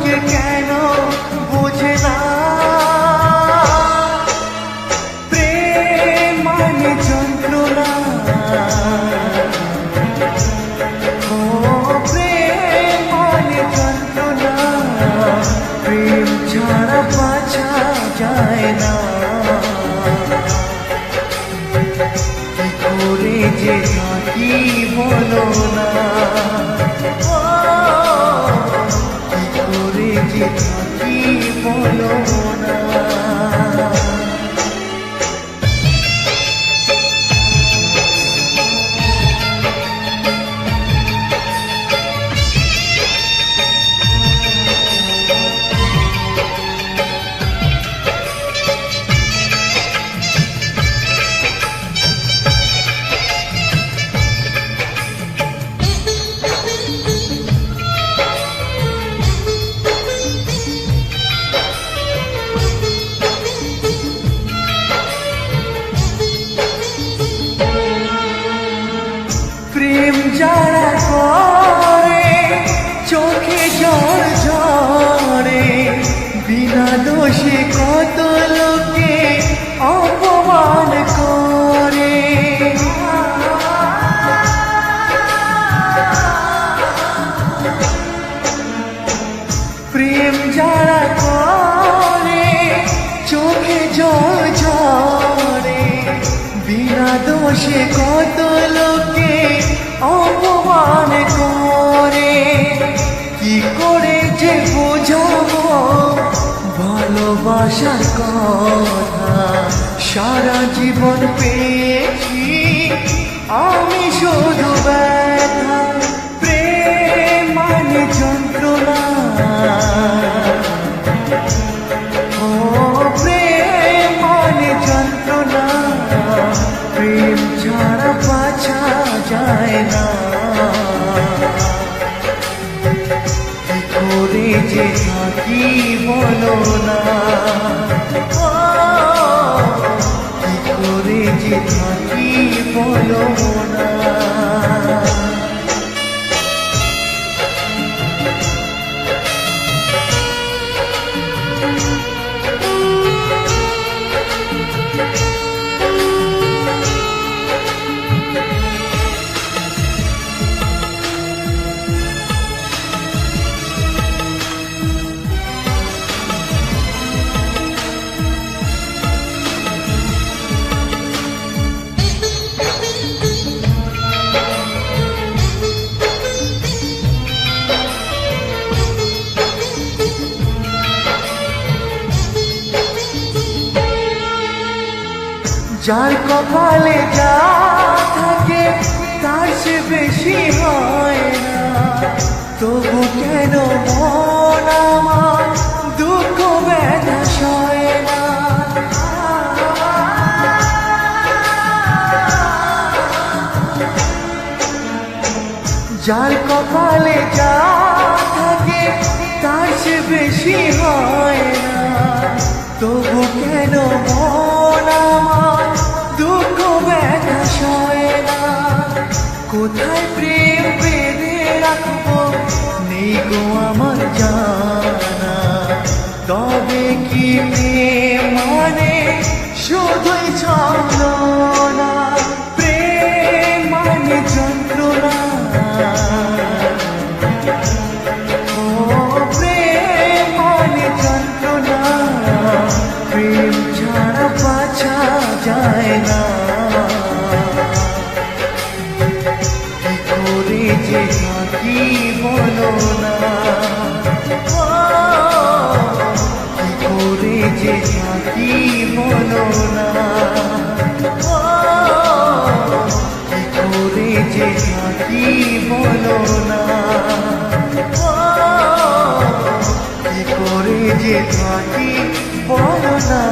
যে কেন বোঝে না প্রেম মানে যন্ত্রণা। ও প্রেম মানে যন্ত্রণা, প্রেম ছাড়া বাঁচা যায় না। কি করে যে থাকি বলো না, কি করে যে থাকি বলো না। প্রেম যারা করে চোখে জল ঝরে, বিনা দোষে কত লোকে অপমান করে। প্রেম যারা করে চোখে জল ঝরে, বিনা দোষে কত লোকে অপমান করে। কি করে যে বোঝাবো ভালোবাসার কথা, সারা জীবন পেয়েছি আমি শুধু ব্যথা। প্রেম মানে যন্ত্রণা, ও প্রেম মানে যন্ত্রণা, প্রেম ছাড়া বাঁচা যায় না। কি করে যে থাকি বলো না, কি করে যে থাকি বলো না। যার কপালে যা থাকে তার সে বেশি হয় না, তবু কেন মন আমার দুঃখ ব্যথা সয় না। যার কপালে যা থাকে তার সে বেশি হয় না, তবু কেন মন আমার দুঃখ ব্যথা সয় না। কোথায় প্রেম বেঁধে রাখবো নেই গো আমার জানা, তবে কি প্রেম মানে শুধুই ছলনা। প্রেম মানে যন্ত্রণা, ও প্রেম মানে যন্ত্রণা, প্রেম ছাড়া বাঁচা যায় না। কি করে যে থাকি বলো না, কি করে যে থাকি বলো না, কি করে যে থাকি বলো না, কি করে যে থাকি বলো না।